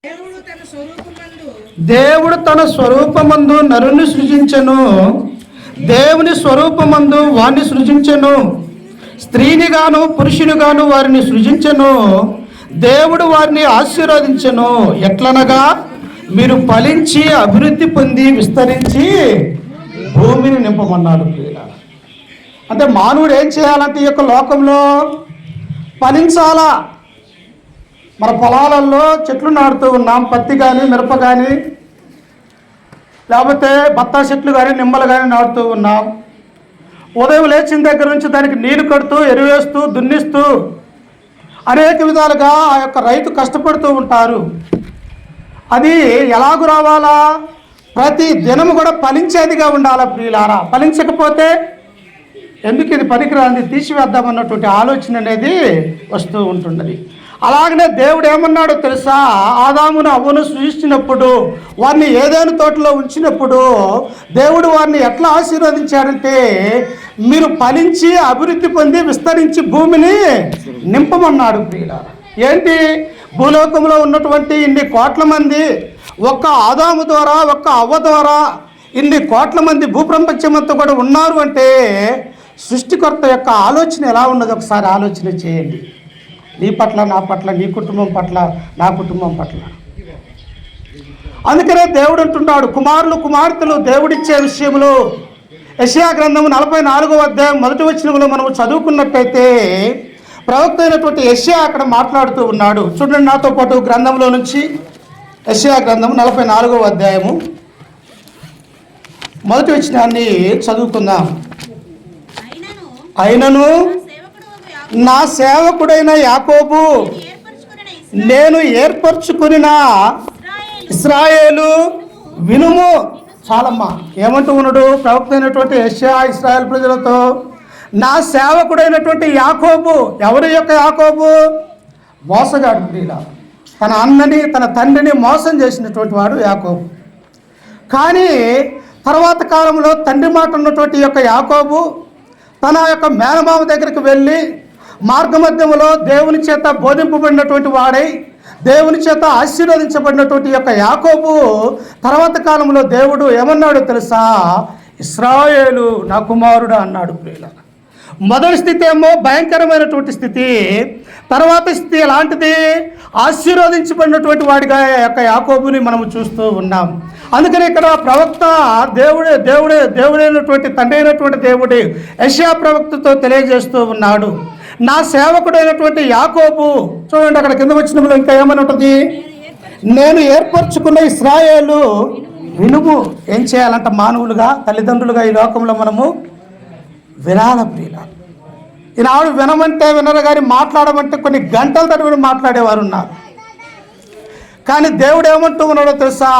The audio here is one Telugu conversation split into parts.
దేవుడు తన స్వరూపమందు నరుని సృజించెను. దేవుని స్వరూపమందు వారిని సృజించెను. స్త్రీని గాను పురుషుని గాను వారిని సృజించెను. దేవుడు వారిని ఆశీర్వదించెను. ఎట్లనగా, మీరు ఫలించి అభివృద్ధి పొంది విస్తరించి భూమిని నింపమన్నాడు. అంటే మానవుడు ఏం చేయాలంటే ఈ యొక్క లోకంలో ఫలించాలా. మన పొలాలలో చెట్లు నాటుతూ ఉన్నాం, పత్తి కానీ మిరప కానీ లేకపోతే బత్తాయి చెట్లు కానీ నిమ్మలు కానీ నాటుతూ ఉన్నాం. ఉదయం లేచిన దగ్గర నుంచి దానికి నీరు కడుతూ ఎరువేస్తూ దున్నిస్తూ అనేక విధాలుగా ఆ యొక్క రైతు కష్టపడుతూ ఉంటారు. అది ఎలాగూ రావాలా? ప్రతి దినము కూడా ఫలించేదిగా ఉండాలా ప్రియులారా. ఫలించకపోతే ఎందుకు ఇది పనికిరాంది తీసివేద్దామన్నటువంటి ఆలోచన అనేది వస్తూ ఉంటున్నది. అలాగనే దేవుడు ఏమన్నాడో తెలుసా? ఆదామును అవ్వను సృష్టించినప్పుడు, వారిని ఏదైనా తోటలో ఉంచినప్పుడు దేవుడు వారిని ఎట్లా ఆశీర్వదించాడంటే, మీరు ఫలించి అభివృద్ధి పొంది విస్తరించి భూమిని నింపమన్నాడు ప్రియులారా. ఏంటి? భూలోకంలో ఉన్నటువంటి ఇన్ని కోట్ల మంది ఒక్క ఆదాము ద్వారా, ఒక్క అవ్వ ద్వారా ఇన్ని కోట్ల మంది భూప్రపంచమంతా కూడా ఉన్నారు అంటే సృష్టికర్త యొక్క ఆలోచన ఎలా ఉన్నది ఒకసారి ఆలోచన చేయండి. నీ పట్ల, నా పట్ల, నీ కుటుంబం పట్ల, నా కుటుంబం పట్ల. అందుకనే దేవుడు అంటున్నాడు, కుమారులు కుమార్తెలు దేవుడిచ్చే విషయంలో యెషయా గ్రంథము 44వ అధ్యాయం 1వ వచనంలో మనం చదువుకున్నట్టయితే ప్రవక్త అయినటువంటి యెషయా అక్కడ మాట్లాడుతూ ఉన్నాడు. చూడండి నాతో పాటు గ్రంథంలో నుంచి యెషయా గ్రంథము 44వ అధ్యాయము 1వ వచనాన్ని చదువుకుందాం. అయినను నా సేవకుడైన యాకోబు, నేను ఏర్పరచుకున్న ఇశ్రాయేలు వినుము. చాలమ్మా. ఏమంటూ ఉన్నాడు ప్రవక్త అయినటువంటి యెషయా ఇశ్రాయేల్ ప్రజలతో? నా సేవకుడైనటువంటి యాకోబు. ఎవరి యొక్క యాకోబు? మోసగాడు ప్రియుల. తన అన్నని తన తండ్రిని మోసం చేసినటువంటి వాడు యాకోబు. కానీ తర్వాత కాలంలో తండ్రి మాట ఉన్నటువంటి యొక్క యాకోబు తన యొక్క మేనమామ దగ్గరికి వెళ్ళి మార్గమధ్యములో దేవుని చేత బోధింపబడినటువంటి వాడై దేవుని చేత ఆశీర్వదించబడినటువంటి యొక్క యాకోబు తర్వాత కాలంలో దేవుడు ఏమన్నాడో తెలుసా? ఇశ్రాయేలు నా కుమారుడు అన్నాడు ప్రియుల. మొదటి స్థితి ఏమో భయంకరమైనటువంటి స్థితి, తర్వాత స్థితి ఎలాంటిది? ఆశీర్వదించబడినటువంటి వాడిగా యొక్క యాకోబుని మనము చూస్తూ ఉన్నాం. అందుకని ఇక్కడ ప్రవక్త దేవుడైనటువంటి తండ్రి అయినటువంటి దేవుడు యెషయా ప్రవక్తతో తెలియజేస్తూ ఉన్నాడు, నా సేవకుడైనటువంటి యాకోబు. చూడండి అక్కడ కింద వచనంలో ఇంకా ఏమని ఉంటుంది? నేను ఏర్పరచుకున్న ఇశ్రాయేలు వినుము. ఏం చేయాలంట? మానవులుగా, తల్లిదండ్రులుగా ఈ లోకంలో మనము వినాల ప్రియుల. ఈనాడు వినమంటే వినరు, కానీ మాట్లాడమంటే కొన్ని గంటల తరబడి మాట్లాడేవారు ఉన్నారు. కానీ దేవుడు ఏమంటూ ఉన్నాడో తెలుసా?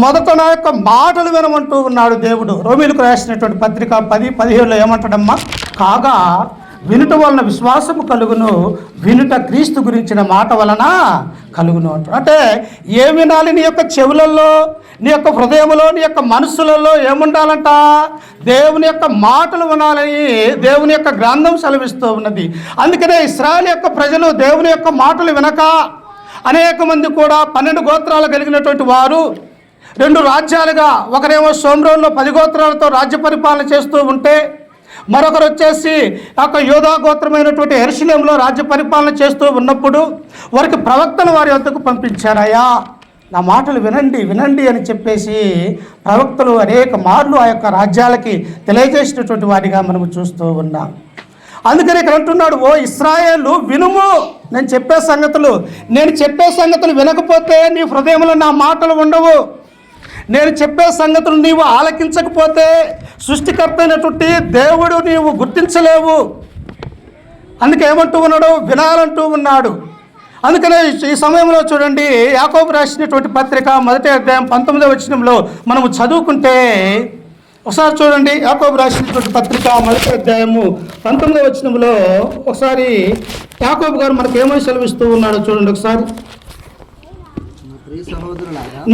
మొదట నా యొక్క మాటలు వినమంటూ ఉన్నాడు దేవుడు. రోమీలకు రాసినటువంటి పత్రిక 10:17లో ఏమంటాడమ్మా? కాగా వినుట వలన విశ్వాసము కలుగును, వినుట క్రీస్తు గురించిన మాట వలన కలుగును అంటాడు. అంటే ఏం వినాలి? నీ యొక్క చెవులలో, నీ యొక్క హృదయంలో, నీ యొక్క మనస్సులలో ఏముండాలంట? దేవుని యొక్క మాటలు వినాలని దేవుని యొక్క గ్రంథం సెలవిస్తూ ఉన్నది. అందుకనే ఇశ్రాయేలు యొక్క ప్రజలు దేవుని యొక్క మాటలు వినక అనేక మంది కూడా 12 గోత్రాలు కలిగినటువంటి వారు 2 రాజ్యాలుగా, ఒకరేమో షోమ్రోన్లో 10 గోత్రాలతో రాజ్య పరిపాలన చేస్తూ ఉంటే, మరొకరు వచ్చేసి ఒక యోధా గోత్రమైనటువంటి యెరూషలేములో రాజ్య పరిపాలన చేస్తూ ఉన్నప్పుడు వారికి ప్రవక్తలు వారి వద్దకు పంపించారయ్యా, నా మాటలు వినండి వినండి అని చెప్పేసి ప్రవక్తలు అనేక మార్లు ఆ యొక్క రాజ్యాలకి తెలియజేసినటువంటి వారిగా మనము చూస్తూ ఉన్నాం. అందుకని ఇక్కడ అంటున్నాడు, ఓ ఇశ్రాయేలు వినుము. నేను చెప్పే సంగతులు వినకపోతే నీ హృదయంలో నా మాటలు ఉండవు. నేను చెప్పే సంగతులు నీవు ఆలకించకపోతే సృష్టికర్త అయినటువంటి దేవుడు నీవు గుర్తించలేవు. అందుకే ఏమంటూ ఉన్నాడు? వినాలంటూ ఉన్నాడు. అందుకనే ఈ సమయంలో చూడండి, యాకోబు రాసినటువంటి పత్రిక 1వ అధ్యాయం 19వ వచనంలో మనము చదువుకుంటే ఒకసారి చూడండి. యాకోబు రాసినటువంటి పత్రిక 1వ అధ్యాయము 19వ వచనంలో ఒకసారి యాకోబు గారు మనకు ఏమని సెలవిస్తూ ఉన్నాడో చూడండి ఒకసారి.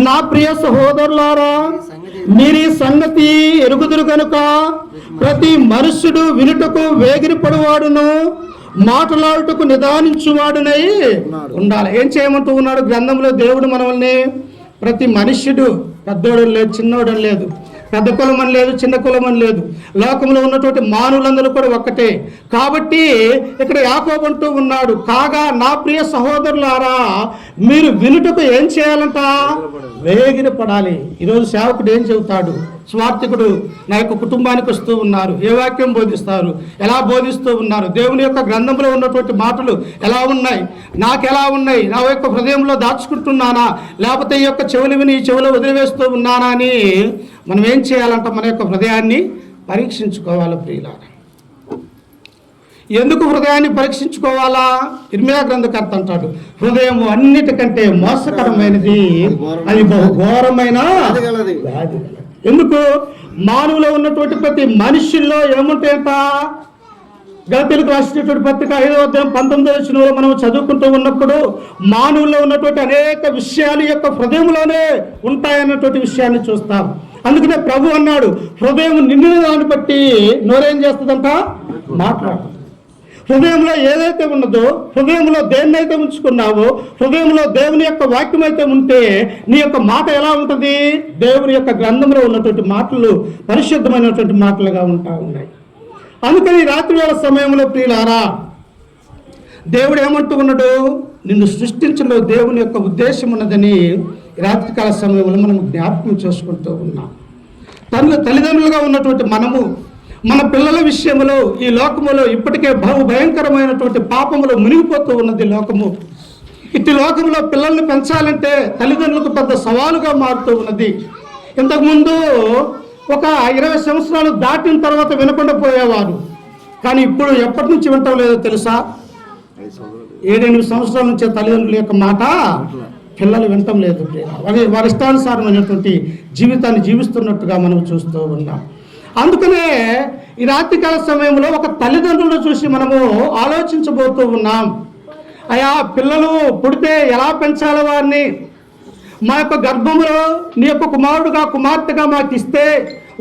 నా ప్రియ సహోదరులారా, మీరు ఈ సంగతి ఎరుగుదురు కనుక ప్రతి మనుష్యుడు వినుటకు వేగిరపడువాడును మాటలాడుటకు నిదానించువాడునై ఉండాలి. ఏం చేయమంటూ ఉన్నాడు గ్రంథంలో దేవుడు మనల్ని? ప్రతి మనుష్యుడు, పెద్దోడు లేదు, చిన్నోడు లేదు, పెద్ద కులం అని లేదు, చిన్న కులం అని లేదు, లోకంలో ఉన్నటువంటి మానవులందరూ కూడా ఒక్కటే. కాబట్టి ఇక్కడ యాకోబు అంటూ ఉన్నాడు, కాగా నా ప్రియ సహోదరులారా, మీరు వినుటకు ఏం చేయాలంట? వేగిర పడాలి. ఈరోజు సేవకుడు ఏం చెబుతాడు? స్వార్థికుడు నా యొక్క కుటుంబానికి వస్తూ ఉన్నారు, ఏ వాక్యం బోధిస్తారు, ఎలా బోధిస్తూ ఉన్నారు, దేవుని యొక్క గ్రంథంలో ఉన్నటువంటి మాటలు ఎలా ఉన్నాయి, నాకు ఎలా ఉన్నాయి, నా యొక్క హృదయంలో దాచుకుంటున్నానా, లేకపోతే ఈ యొక్క చెవులు విని ఈ చెవులో వదిలివేస్తూ ఉన్నానా అని మనం ఏం చేయాలంట? మన యొక్క హృదయాన్ని పరీక్షించుకోవాలి ప్రియులారా. ఎందుకు హృదయాన్ని పరీక్షించుకోవాలా? ఇర్మియా గ్రంథకర్త అంటాడు, హృదయం అన్నిటికంటే మోసకరమైనది, అది బహు ఘోరమైన వ్యాధి. ఎందుకు? మానవులో ఉన్నటువంటి ప్రతి మనుషుల్లో ఏముంటాయంట? గలతీయులకు రాసినటువంటి పత్రిక 5వ అధ్యాయం 19వ వచనంలో మనం చదువుకుంటూ ఉన్నప్పుడు మానవుల్లో ఉన్నటువంటి అనేక విషయాలు యొక్క హృదయంలోనే ఉంటాయన్నటువంటి విషయాన్ని చూస్తాం. అందుకనే ప్రభు అన్నాడు, హృదయం నిండిన దాన్ని బట్టి నోరేం చేస్తుందంట? మాట్లాడు. హృదయంలో ఏదైతే ఉన్నదో, హృదయంలో దేన్నైతే ఉంచుకున్నావో, హృదయంలో దేవుని యొక్క వాక్యం అయితే ఉంటే నీ యొక్క మాట ఎలా ఉంటుంది? దేవుని యొక్క గ్రంథంలో ఉన్నటువంటి మాటలు పరిశుద్ధమైనటువంటి మాటలుగా ఉన్నాయి. అందుకని రాత్రి వేళ సమయంలో ప్రియులారా, దేవుడు ఏమంటూ ఉన్నాడు? నిన్ను సృష్టించలో దేవుని యొక్క ఉద్దేశం ఉన్నదని రాత్రికాల సమయంలో మనం జ్ఞాపకం చేసుకుంటూ ఉన్నాం. తల్లిదండ్రులుగా ఉన్నటువంటి మనము మన పిల్లల విషయంలో ఈ లోకములో ఇప్పటికే భయంకరమైనటువంటి పాపములో మునిగిపోతూ ఉన్నది లోకము. ఇట్టి లోకంలో పిల్లల్ని పెంచాలంటే తల్లిదండ్రులకు పెద్ద సవాలుగా మారుతూ ఉన్నది. ఇంతకుముందు ఒక 20 సంవత్సరాలు దాటిన తర్వాత వినకుండా పోయేవారు, కానీ ఇప్పుడు ఎప్పటి నుంచి వింటం లేదో తెలుసా? 7-8 సంవత్సరాల నుంచే తల్లిదండ్రుల యొక్క మాట పిల్లలు వినటం లేదు. వారి ఇష్టానుసారమైనటువంటి జీవితాన్ని జీవిస్తున్నట్టుగా మనం చూస్తూ ఉన్నాం. అందుకనే ఈ రాత్రికాల సమయంలో ఒక తల్లిదండ్రులను చూసి మనము ఆలోచించబోతూ ఉన్నాం. అయా, పిల్లలు పుడితే ఎలా పెంచాలో వారిని, మా యొక్క గర్భంలో నీ యొక్క కుమారుడుగా కుమార్తెగా మాకు ఇస్తే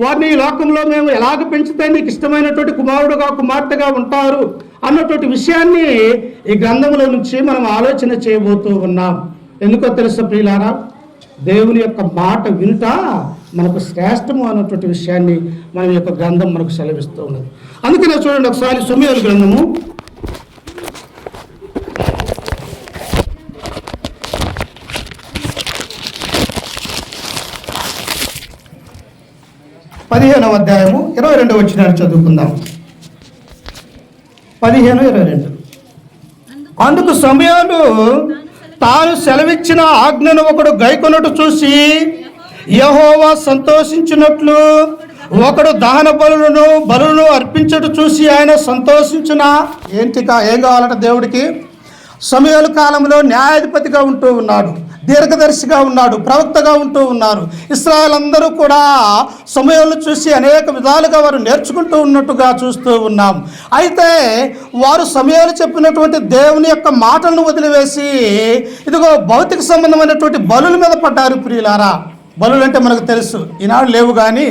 వారిని ఈ లోకంలో మేము ఎలాగ పెంచితే నీకు ఇష్టమైనటువంటి కుమారుడుగా కుమార్తెగా ఉంటారు అన్నటువంటి విషయాన్ని ఈ గ్రంథంలో నుంచి మనం ఆలోచన చేయబోతూ ఉన్నాం. ఎందుకో తెలుసా ప్రియులారా, దేవుని యొక్క మాట వినుట మనకు శ్రేష్టము అన్నటువంటి విషయాన్ని మన యొక్క గ్రంథం మనకు సెలవిస్తూ ఉన్నది. అందుకనే చూడండి ఒకసారి సమూయేలు గ్రంథము 15వ అధ్యాయము 22వ వచనాన్ని చదువుకుందాం. 15:22. అందుకు సమూయేలు తాను సెలవిచ్చిన ఆజ్ఞను ఒకడు గైకొనుట చూసి యెహోవా సంతోషించినట్లు ఒకడు దహన బలులను అర్పించుట చూసి ఆయన సంతోషించునా. ఏం కావాలంట దేవుడికి? సమూయేలు కాలంలో న్యాయాధిపతిగా ఉంటూ ఉన్నాడు, దీర్ఘదర్శిగా ఉన్నాడు, ప్రవక్తగా ఉంటూ ఉన్నారు. ఇశ్రాయేలు అందరూ కూడా సమూయేలును చూసి అనేక విధాలుగా వారు నేర్చుకుంటూ ఉన్నట్టుగా చూస్తూ ఉన్నాం. అయితే వారు సమూయేలు చెప్పినటువంటి దేవుని యొక్క మాటలను వదిలివేసి ఇదిగో భౌతిక సంబంధమైనటువంటి బలుల మీద పడ్డారు. ప్రియులారా, బలులు అంటే మనకు తెలుసు, ఈనాడు లేవు, కానీ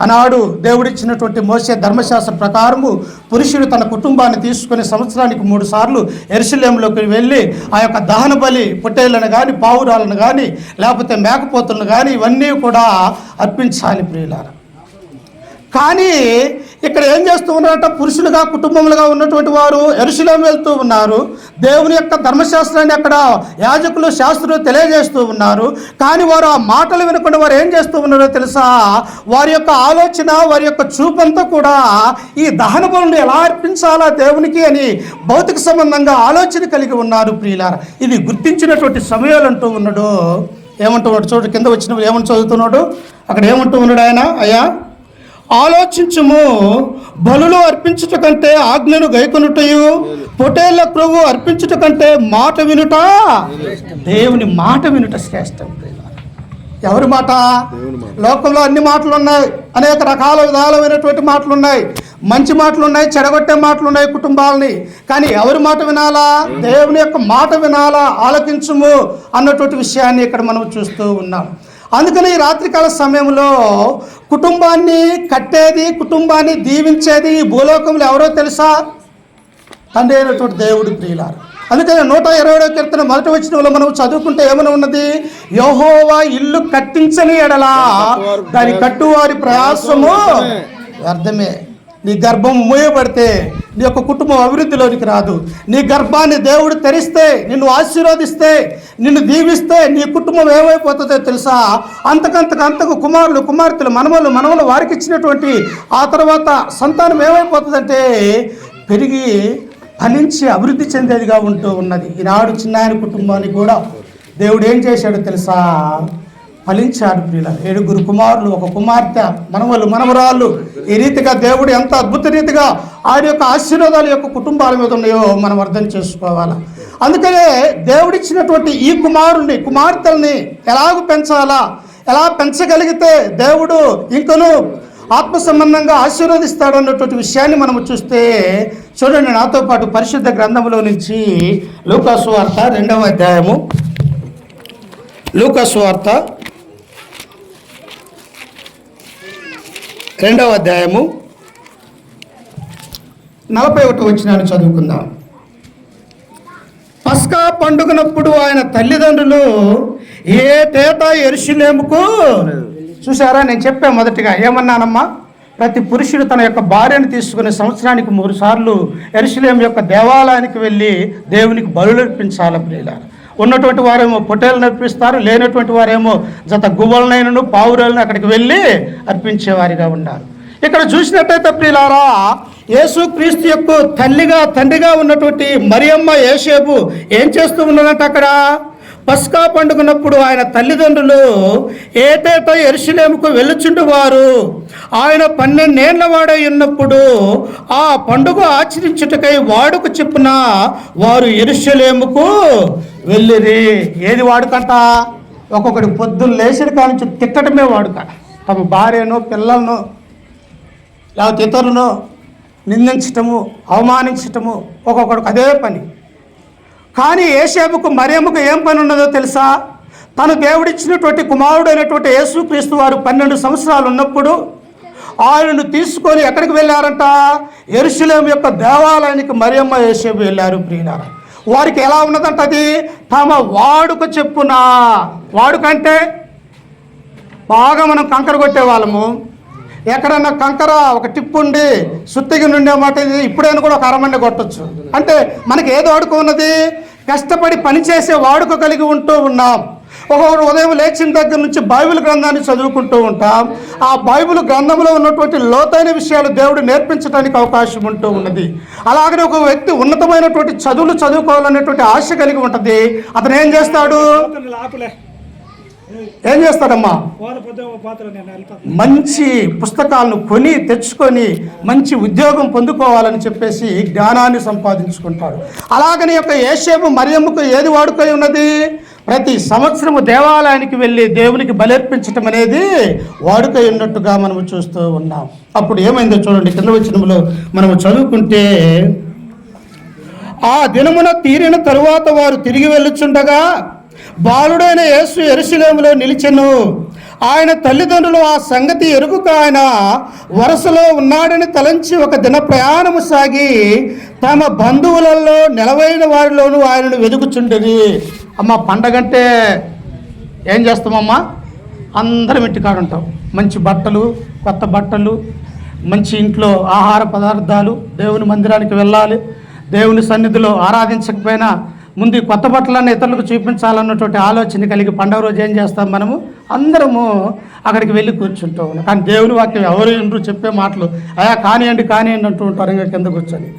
ఆనాడు దేవుడిచ్చినటువంటి మోషే ధర్మశాస్త్ర ప్రకారము పురుషుడు తన కుటుంబాన్ని తీసుకుని సంవత్సరానికి 3 సార్లు యెరూషలేములోకి వెళ్ళి ఆ యొక్క దహన బలి పొట్టేళ్లను కానీ, పావురాలను కానీ, లేకపోతే మేకపోతులను కానీ ఇవన్నీ కూడా అర్పించాలి ప్రియులారా. కానీ ఇక్కడ ఏం చేస్తూ ఉన్నారంట? పురుషులుగా కుటుంబములుగా ఉన్నటువంటి వారు యెరూషలేము వెళ్తూ ఉన్నారు. దేవుని యొక్క ధర్మశాస్త్రాన్ని అక్కడ యాజకులు శాస్త్రులు తెలియజేస్తూ ఉన్నారు. కానీ వారు ఆ మాటలు వినకుండా వారు ఏం చేస్తూ ఉన్నారో తెలుసా? వారి యొక్క ఆలోచన, వారి యొక్క చూపంతా కూడా ఈ దహన బలులను ఎలా అర్పించాలా దేవునికి అని భౌతిక సంబంధంగా ఆలోచన కలిగి ఉన్నారు ప్రియులారా. ఇది గుర్తించినటువంటి సమయాలు అంటూ ఉన్నాడు. ఏమంటున్నాడు చూడు, కింద వచ్చినప్పుడు ఏమని చదువుతున్నాడు? అక్కడ ఏమంటూ ఉన్నాడు ఆయన? అయ్యా, ఆలోచించుము, బలులు అర్పించుట కంటే ఆజ్ఞను గైకొనుటయు, పొటేళ్ల క్రొవ్వు అర్పించుట కంటే మాట వినుట, దేవుని మాట వినుట శ్రేష్టం. ఎవరి మాట? లోకంలో అన్ని మాటలు ఉన్నాయి, అనేక రకాల విధాలమైనటువంటి మాటలు ఉన్నాయి, మంచి మాటలు ఉన్నాయి, చెడగొట్టే మాటలు ఉన్నాయి కుటుంబాలని. కానీ ఎవరి మాట వినాలా? దేవుని యొక్క మాట వినాలా. ఆలకించుము అన్నటువంటి విషయాన్ని ఇక్కడ మనం చూస్తూ ఉన్నాం. అందుకని ఈ రాత్రికాల సమయంలో కుటుంబాన్ని కట్టేది, కుటుంబాన్ని దీవించేది ఈ భూలోకంలో ఎవరో తెలుసా? తండ్రి అయినటువంటి దేవుడు ప్రియులారు. అందుకని 120వ కీర్తన మొదటి వచనంలో మనం చదువుకుంటే ఏమైనా ఉన్నది, యెహోవా ఇల్లు కట్టించని ఎడలా దాని కట్టువారి ప్రయాసము వ్యర్థమే. నీ గర్భం మూయబడితే నీ యొక్క కుటుంబం అభివృద్ధిలోనికి రాదు. నీ గర్భాన్ని దేవుడు తెరిస్తే, నిన్ను ఆశీర్వదిస్తే, నిన్ను దీవిస్తే నీ కుటుంబం ఏమైపోతుందో తెలుసా? అంతకు కుమారులు కుమార్తెలు మనవలు వారికి ఇచ్చినటువంటి ఆ తర్వాత సంతానం ఏమైపోతుందంటే పెరిగి ఫలించి అభివృద్ధి చెందేదిగా ఉంటూ ఉన్నది. ఈనాడు చిన్నాయన కుటుంబానికి కూడా దేవుడు ఏం చేశాడో తెలుసా? ఫలించాడు ప్రియుల. 7 కుమారులు, 1 కుమార్తె, మనవరాళ్ళు. ఈ రీతిగా దేవుడు ఎంత అద్భుత రీతిగా ఆయన యొక్క ఆశీర్వాదాలు యొక్క కుటుంబాల మీద ఉన్నాయో మనం అర్థం చేసుకోవాలా. అందుకనే దేవుడిచ్చినటువంటి ఈ కుమార్తెల్ని ఎలాగ పెంచాలా, ఎలా పెంచగలిగితే దేవుడు ఇంకను ఆత్మ సంబంధంగా ఆశీర్వదిస్తాడు అన్నటువంటి విషయాన్ని మనము చూస్తే చూడండి నాతో పాటు పరిశుద్ధ గ్రంథంలో నుంచి లూకాసు వార్త 2వ అధ్యాయము, లూకాసు వార్త 2వ అధ్యాయము 41వ వచనాన్ని చదువుకుందాం. పస్కా పండుగనప్పుడు ఆయన తల్లిదండ్రులు ఏటేటా యెరూషలేముకు, చూసారా నేను చెప్పాను మొదటిగా ఏమన్నానమ్మా, ప్రతి పురుషుడు తన యొక్క భార్యను తీసుకుని సంవత్సరానికి 3 సార్లు యెరూషలేము యొక్క దేవాలయానికి వెళ్ళి దేవునికి బలులు అర్పించాలి ప్రియులారా. ఉన్నటువంటి వారేమో పొట్టేలను అర్పిస్తారు, లేనటువంటి వారేమో జత గువ్వలనైనను పావురాలను అక్కడికి వెళ్ళి అర్పించేవారిగా ఉన్నారు. ఇక్కడ చూసినట్టయితే ప్రియులారా, యేసు క్రీస్తు యొక్క తండ్రిగా ఉన్నటువంటి మరియమ్మ యోసేపు ఏం చేస్తూ ఉన్నదంటే అక్కడ పస్కా పండుగనప్పుడు ఆయన తల్లిదండ్రులు ఏటేటా యెరూషలేముకు వెళ్ళుచుండువారు. ఆయన 12 ఏళ్ల వాడై ఉన్నప్పుడు ఆ పండుగ ఆచరించుటకై వాడుక చెప్పున వారు యెరూషలేముకు వెళ్ళిరి. ఏది వాడుకంట? ఒక్కొక్కటి పొద్దున్న లేచిన కానించి తిట్టడమే వాడుక. తమ భార్యను పిల్లలను లేకపోతే ఇతరులను నిందించటము, అవమానించటము ఒక్కొక్కడికి అదే పని. కానీ యేసేపుకు మరియమ్మకు ఏం పని ఉన్నదో తెలుసా? తను దేవుడిచ్చినటువంటి కుమారుడు అయినటువంటి యేసుక్రీస్తు వారు 12 సంవత్సరాలు ఉన్నప్పుడు ఆయనను తీసుకొని ఎక్కడికి వెళ్ళారంట? యెరూషలేము యొక్క దేవాలయానికి మరియమ్మ యేసేపు వెళ్ళారు ప్రియులారా. వారికి ఎలా ఉన్నదంట? అది తమ వాడుక చెప్పున. వాడుకంటే బాగా మనం కంకర కొట్టేవాళ్ళము. ఎక్కడన్నా కంకర ఒక టిప్పు ఉండి సుత్తిగి నుండే మాట ఇప్పుడైనా కూడా ఒక అరమండి కొట్టచ్చు. అంటే మనకి ఏది వాడుక ఉన్నది? కష్టపడి పనిచేసే వాడుక కలిగి ఉంటూ ఉన్నాం. ఒక్కొక్కరు ఉదయం లేచిన దగ్గర నుంచి బైబిల్ గ్రంథాన్ని చదువుకుంటూ ఉంటాం. ఆ బైబిల్ గ్రంథంలో ఉన్నటువంటి లోతైన విషయాలు దేవుడు నేర్పించడానికి అవకాశం ఉంటూ ఉన్నది. అలాగనే ఒక వ్యక్తి ఉన్నతమైనటువంటి చదువులు చదువుకోవాలనేటువంటి ఆశ కలిగి ఉంటుంది. అతను ఏం చేస్తాడమ్మా? మంచి పుస్తకాలను కొని తెచ్చుకొని మంచి ఉద్యోగం పొందుకోవాలని చెప్పేసి జ్ఞానాన్ని సంపాదించుకుంటాడు. అలాగని యొక్క యేసేపు మరియమ్మకు ఏది వాడుకై ఉన్నది? ప్రతి సంవత్సరము దేవాలయానికి వెళ్ళి దేవునికి బలర్పించటం అనేది వాడుకై ఉన్నట్టుగా మనము చూస్తూ ఉన్నాం. అప్పుడు ఏమైందో చూడండి, కింద వచనంలో మనము చదువుకుంటే, ఆ దినమున తీరిన తరువాత వారు తిరిగి వెళ్ళుచుండగా బాలుడైన యేసు యెరూషలేములో నిలిచెను. ఆయన తల్లిదండ్రులు ఆ సంగతి ఎరుగుక ఆయన వరుసలో ఉన్నాడని తలంచి ఒక దిన ప్రయాణము సాగి తమ బంధువులలో నెలవైన వారిలోనూ ఆయనను వెతుకుచుండేది. అమ్మ, పండగంటే ఏం చేస్తామమ్మా? అందరం ఇంటికాడ ఉంటాం. మంచి బట్టలు, కొత్త బట్టలు, మంచి ఇంట్లో ఆహార పదార్థాలు, దేవుని మందిరానికి వెళ్ళాలి. దేవుని సన్నిధిలో ఆరాధించకపోయినా ముందు కొత్త బట్టలన్నీ ఇతరులకు చూపించాలన్నటువంటి ఆలోచన కలిగి పండుగ రోజు ఏం చేస్తాం? మనము అందరము అక్కడికి వెళ్ళి కూర్చుంటూ ఉన్నాం. కానీ దేవుని వాక్యం ఎవరు ఇంటూ చెప్పే మాటలు కానివ్వండి అంటూ ఉంటారు ఇంకా కింద కూర్చొని.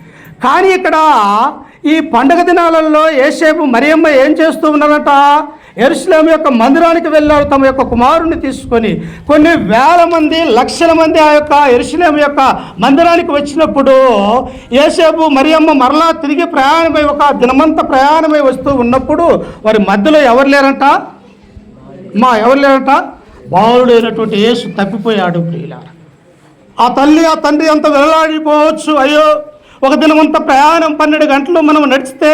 కానీ ఇక్కడ ఈ పండుగ దినాలలో యేసేపు మరియమ్మ ఏం చేస్తూ ఉన్నారట? యెరూషలేము యొక్క మందిరానికి వెళ్ళారు తమ యొక్క కుమారుని తీసుకొని. కొన్ని వేల మంది, లక్షల మంది ఆ యొక్క యెరూషలేము యొక్క మందిరానికి వచ్చినప్పుడు యేసేపు మరియమ్మ మరలా తిరిగి ప్రయాణమై ఒక దినమంతా ప్రయాణమై వస్తూ ఉన్నప్పుడు వారి మధ్యలో ఎవరు లేరంట? ఎవరు లేరంట? బాలుడైనటువంటి యేసు తప్పిపోయాడు ప్రియులారా. ఆ తల్లి ఆ తండ్రి అంత వెళ్ళాడిపోవచ్చు. అయ్యో, ఒక దినమంతా ప్రయాణం 12 గంటలు మనం నడిస్తే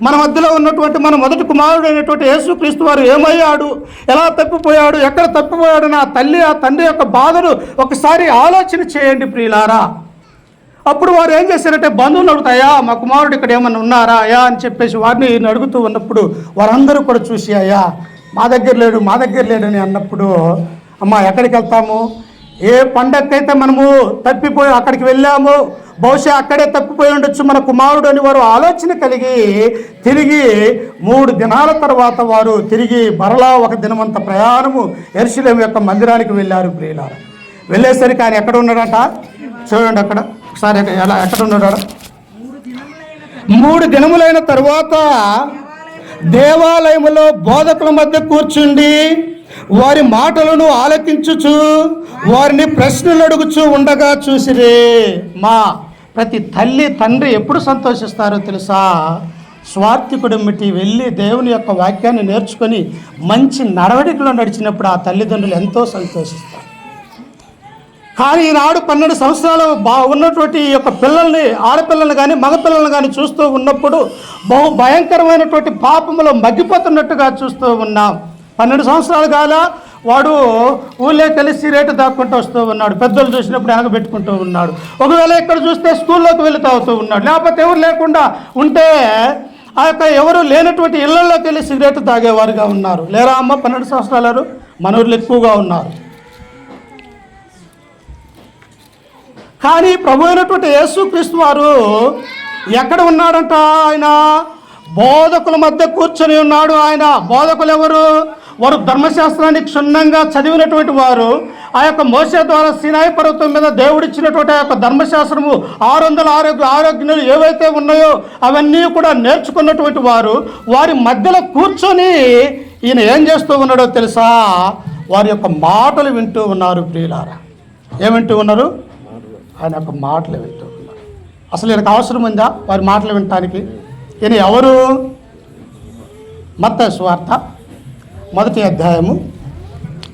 మన మధ్యలో ఉన్నటువంటి మన మొదటి కుమారుడు అయినటువంటి యేసుక్రీస్తు వారు ఏమయ్యాడు, ఎలా తప్పిపోయాడు, ఎక్కడ తప్పిపోయాడు? నా తల్లి ఆ తండ్రి యొక్క బాధను ఒకసారి ఆలోచన చేయండి ప్రియులారా. అప్పుడు వారు ఏం చేశారంటే బంధువులు అడుగుతాయా మా కుమారుడు ఇక్కడ ఏమన్నా ఉన్నారా అయ్యా అని చెప్పేసి వారిని అడుగుతూ ఉన్నప్పుడు వారందరూ కూడా చూసి అయ్యా మా దగ్గర లేడు అని అన్నప్పుడు అమ్మ ఎక్కడికి వెళ్తాము, ఏ పండగకైతే మనము తప్పిపోయి అక్కడికి వెళ్ళాము, బహుశా అక్కడే తప్పిపోయి ఉండొచ్చు మన కుమారుడు అని వారు ఆలోచన కలిగి తిరిగి 3 దినాల తర్వాత వారు తిరిగి మరలా ఒక దినమంత ప్రయాణము యెరూషలేము యొక్క మందిరానికి వెళ్ళారు. ప్రియులారా, వెళ్ళేసరికి ఆయన ఎక్కడ ఉన్నాడట చూడండి, అక్కడ ఒకసారి ఎక్కడ ఉన్నాడు. 3 దినములైన తరువాత దేవాలయములో బోధకుల మధ్య కూర్చుండి వారి మాటలను ఆలకించుచు వారిని ప్రశ్నలు అడుగుచూ ఉండగా చూసిరే. మా ప్రతి తల్లి తండ్రి ఎప్పుడు సంతోషిస్తారో తెలుసా? స్వార్థికుడు మిటి వెళ్ళి దేవుని యొక్క వాక్యాన్ని నేర్చుకొని మంచి నడవడికలో నడిచినప్పుడు ఆ తల్లిదండ్రులు ఎంతో సంతోషిస్తారు. కానీ ఈనాడు 12 సంవత్సరాలు ఉన్నటువంటి ఈ యొక్క పిల్లల్ని, ఆడపిల్లల్ని కానీ మగపిల్లల్ని కానీ చూస్తూ ఉన్నప్పుడు బహు భయంకరమైనటువంటి పాపములో మగ్గిపోతున్నట్టుగా చూస్తూ ఉన్నాం. 12 సంవత్సరాలు కాల వాడు ఊళ్ళోకి వెళ్ళి సిగరెట్ దాక్కుంటూ వస్తూ ఉన్నాడు, పెద్దలు చూసినప్పుడు వెనక పెట్టుకుంటూ ఉన్నాడు. ఒకవేళ ఇక్కడ చూస్తే స్కూల్లోకి వెళ్ళి తాగుతూ ఉన్నాడు, లేకపోతే ఎవరు లేకుండా ఉంటే ఆ యొక్క ఎవరు లేనటువంటి ఇళ్లలోకి వెళ్ళి సిగరెట్ తాగేవారుగా ఉన్నారు. లేరా అమ్మ? 12 సంవత్సరాలు మన ఊళ్ళో ఎక్కువగా ఉన్నారు. కానీ ప్రభు అయినటువంటి యేసుక్రీస్తు వారు ఎక్కడ ఉన్నాడంట? ఆయన బోధకుల మధ్య కూర్చొని ఉన్నాడు. ఆయన బోధకులు ఎవరు? వారు ధర్మశాస్త్రాన్ని క్షుణ్ణంగా చదివినటువంటి వారు. ఆ యొక్క మోషే ద్వారా సినాయి పర్వతం మీద దేవుడిచ్చినటువంటి ఆ యొక్క ధర్మశాస్త్రము 600 ఆరోగ్యాలు ఏవైతే ఉన్నాయో అవన్నీ కూడా నేర్చుకున్నటువంటి వారు. వారి మధ్యలో కూర్చొని ఈయన ఏం చేస్తూ ఉన్నాడో తెలుసా? వారి యొక్క మాటలు వింటూ ఉన్నారు. ప్రియులారా, ఏం వింటూ ఉన్నారు? ఆయన యొక్క మాటలు వింటూ ఉన్నారు. అసలు ఈయనకు అవసరం ఉందా వారి మాటలు వినటానికి? ఈయన ఎవరు? మత్తయి సువార్త 1వ అధ్యాయము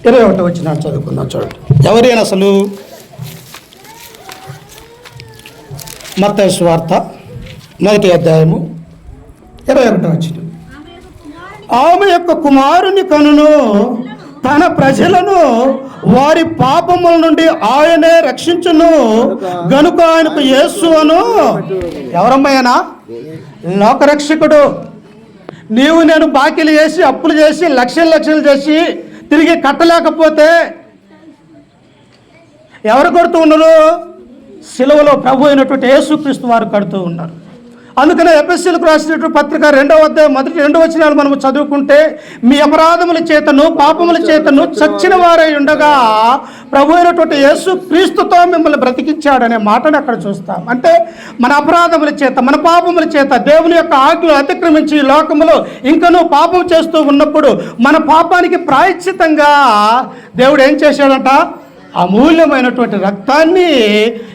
21వ వచనం చదువుకుందాం. చూడండి, ఎవరైనా అసలు మత్తయి సువార్త 1వ అధ్యాయము 21వ వచనం. ఆమె యొక్క కుమారుని కనును తన ప్రజలను వారి పాపముల నుండి ఆయనే రక్షించును గనుక ఆయనకు యేసు అను. ఎవరమ్మాయనా? లోకరక్షకుడు. నీవు నేను బాకీలు చేసి అప్పులు చేసి లక్షలు చేసి తిరిగి కట్టలేకపోతే ఎవరు కడుతూ ఉన్నారు? సిలువలో ప్రభు అయినటువంటి యేసుక్రీస్తు వారు కడుతూ ఉన్నారు. అందుకనే ఎఫెసీయులకు రాసినటువంటి పత్రిక 2వ అధ్యాయం 1-2 వచనాలు మనము చదువుకుంటే, మీ అపరాధముల చేతను పాపముల చేతను చచ్చిన వారై ఉండగా ప్రభు అయినటువంటి యేసుక్రీస్తుతో మిమ్మల్ని బ్రతికించాడనే మాటను అక్కడ చూస్తాం. అంటే మన అపరాధముల చేత, మన పాపముల చేత దేవుని యొక్క ఆజ్ఞలు అతిక్రమించి ఈ లోకములో ఇంకనూ పాపం చేస్తూ ఉన్నప్పుడు మన పాపానికి ప్రాయశ్చితంగా దేవుడు ఏం చేశాడంట? అమూల్యమైనటువంటి రక్తాన్ని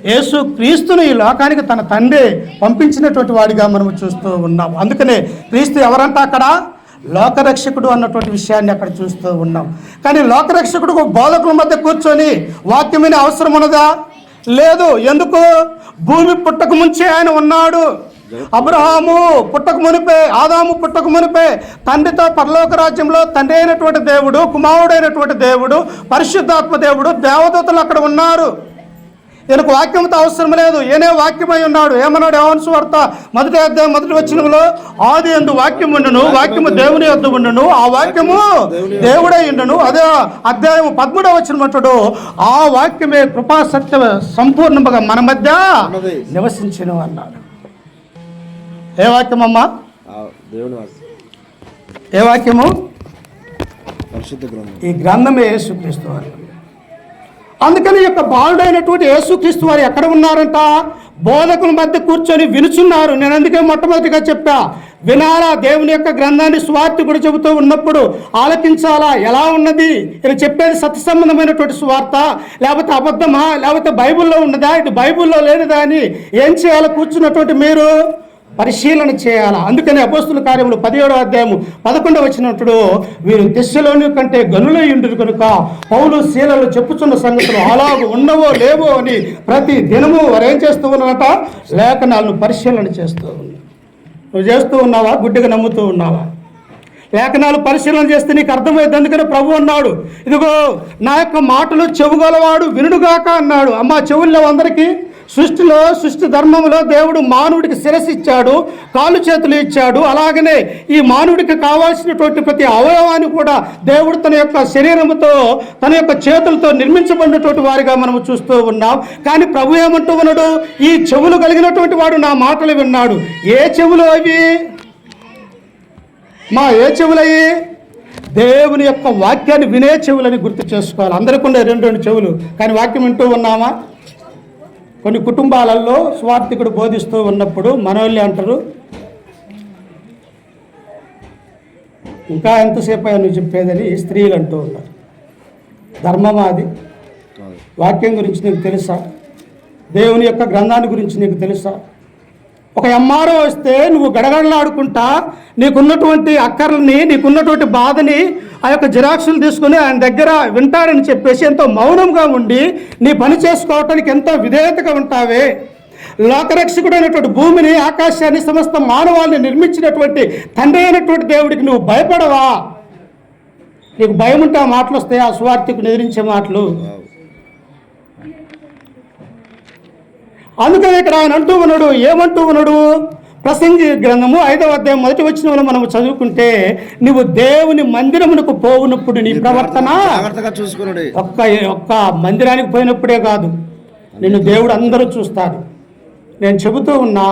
యేసుక్రీస్తును ఈ లోకానికి తన తండ్రి పంపించినటువంటి వాడిగా మనము చూస్తూ ఉన్నాం. అందుకనే క్రీస్తు ఎవరంటే అక్కడ లోకరక్షకుడు అన్నటువంటి విషయాన్ని అక్కడ చూస్తూ ఉన్నాం. కానీ లోకరక్షకుడు బోధకుల మధ్య కూర్చొని వాక్యమైన అవసరం ఉన్నదా? లేదు. ఎందుకు? భూమి పుట్టక ముంచే ఆయన ఉన్నాడు. అబ్రహాము పుట్టక మునిపే, ఆదాము పుట్టక మునిపే తండ్రితో పరలోక రాజ్యంలో తండ్రి అయినటువంటి దేవుడు, కుమారుడైనటువంటి దేవుడు, పరిశుద్ధాత్మ దేవుడు, దేవదూతలు అక్కడ ఉన్నారు. ఈయనకు వాక్యంతో అవసరం లేదు. ఈయనే వాక్యమై ఉన్నాడు. ఏమన్నాడు? యోహాను సువార్త 1వ అధ్యాయం 1వ వచనంలో, ఆది యందు వాక్యం ఉండును, వాక్యము దేవుని యొద్ద ఉండును, ఆ వాక్యము దేవుడై ఉండును. అదే అధ్యాయం 13వ వచనం అంటాడు, ఆ వాక్యమే కృపా సత్య సంపూర్ణంగా మన మధ్య నివసించును అన్నాడు. ఏ వాక్యం అమ్మా? ఏ వాక్యము? ఈ గ్రంథమే యేసుక్రీస్తు వారు. అందుకని యొక్క బాలుడైనటువంటి యేసుక్రీస్తు వారు ఎక్కడ ఉన్నారంట? బోధకుల మధ్య కూర్చొని వినుచున్నారు. నేను అందుకే మొట్టమొదటిగా చెప్పా, వినాలా దేవుని యొక్క గ్రంథాన్ని స్వార్థకుడు చెబుతూ ఉన్నప్పుడు ఆలకించాలా? ఎలా ఉన్నది ఇలా చెప్పేది? సత్య సంబంధమైనటువంటి స్వార్థ, లేకపోతే అబద్ధమా, లేకపోతే బైబిల్లో ఉన్నదా, ఇది బైబిల్లో లేనిదా అని ఏం చేయాలో కూర్చున్నటువంటి మీరు పరిశీలన చేయాలా. అందుకని అపోస్తుల కార్యములు 17వ అధ్యాయము 11వ వచనప్పుడు, వీరు తెస్సలోని కంటే గనులై ఉండురు కనుక పౌలు శీలలు చెప్పుచున్న సంగతులు అలాగూ ఉన్నవో లేవో అని ప్రతి దినము వారు ఏం చేస్తూ ఉన్నారట? లేఖనాలను పరిశీలన చేస్తూ ఉన్నారు. నువ్వు చేస్తూ ఉన్నావా? గుడ్డిగా నమ్ముతూ ఉన్నావా? లేఖనాలు పరిశీలన చేస్తే నీకు అర్థమైంది. అందుకని ప్రభు అన్నాడు, ఇదిగో నా యొక్క మాటలు చెవుగలవాడు వినుడుగాక అన్నాడు. అమ్మ చెవుల్లో అందరికీ సృష్టి ధర్మంలో దేవుడు మానవుడికి శిరస్సు ఇచ్చాడు, కాళ్ళు చేతులు ఇచ్చాడు. అలాగనే ఈ మానవుడికి కావాల్సినటువంటి ప్రతి అవయవాన్ని కూడా దేవుడు తన యొక్క శరీరముతో, తన యొక్క చేతులతో నిర్మించబడినటువంటి వారిగా మనము చూస్తూ ఉన్నాం. కానీ ప్రభు ఏమంటూ ఉన్నాడు? ఈ చెవులు కలిగినటువంటి వాడు నా మాటలు విన్నాడు. ఏ చెవులు అవి? ఏ చెవులయ్యి? దేవుని యొక్క వాక్యాన్ని వినే చెవులని గుర్తు చేసుకోవాలి. అందరికీ ఉండే రెండు చెవులు, కానీ వాక్యం వింటూ ఉన్నామా? కొన్ని కుటుంబాలలో స్వార్థికుడు బోధిస్తూ ఉన్నప్పుడు మనోళ్ళు అంటారు, ఇంకా ఎంతసేపు అయ్యా నువ్వు చెప్పేదని స్త్రీలు అంటూ ఉన్నారు. ధర్మమా అది? వాక్యం గురించి నీకు తెలుసా? దేవుని యొక్క గ్రంథాన్ని గురించి నీకు తెలుసా? ఒక ఎంఆర్ఓ వస్తే నువ్వు గడగడలాడుకుంటా నీకున్నటువంటి అక్కర్లని, నీకున్నటువంటి బాధని ఆ యొక్క జిరాక్సులు తీసుకుని ఆయన దగ్గర వింటారని చెప్పేసి ఎంతో మౌనంగా ఉండి నీ పని చేసుకోవటానికి ఎంతో విధేయతగా ఉంటావే. లోకరక్షకుడు అయినటువంటి భూమిని, ఆకాశాన్ని, సమస్త మానవాళ్ళని నిర్మించినటువంటి తండ్రి అయినటువంటి దేవుడికి నువ్వు భయపడవా? నీకు భయం ఉంటే ఆ మాటలు వస్తాయి, ఆ స్వార్థికుని ఎదిరించే మాటలు. అందుకని ఇక్కడ ఆయన అంటూ ఉన్నాడు, ఏమంటూ ఉన్నాడు? ప్రసంగి గ్రంథము 5వ అధ్యాయం 1వ వచనంలో మనం చదువుకుంటే, నువ్వు దేవుని మందిరమునకు పోవునప్పుడు నీ ప్రవర్తన ఒక్క మందిరానికి పోయినప్పుడే కాదు, నిన్ను దేవుడు అందరూ చూస్తాడు. నేను చెబుతూ ఉన్నా,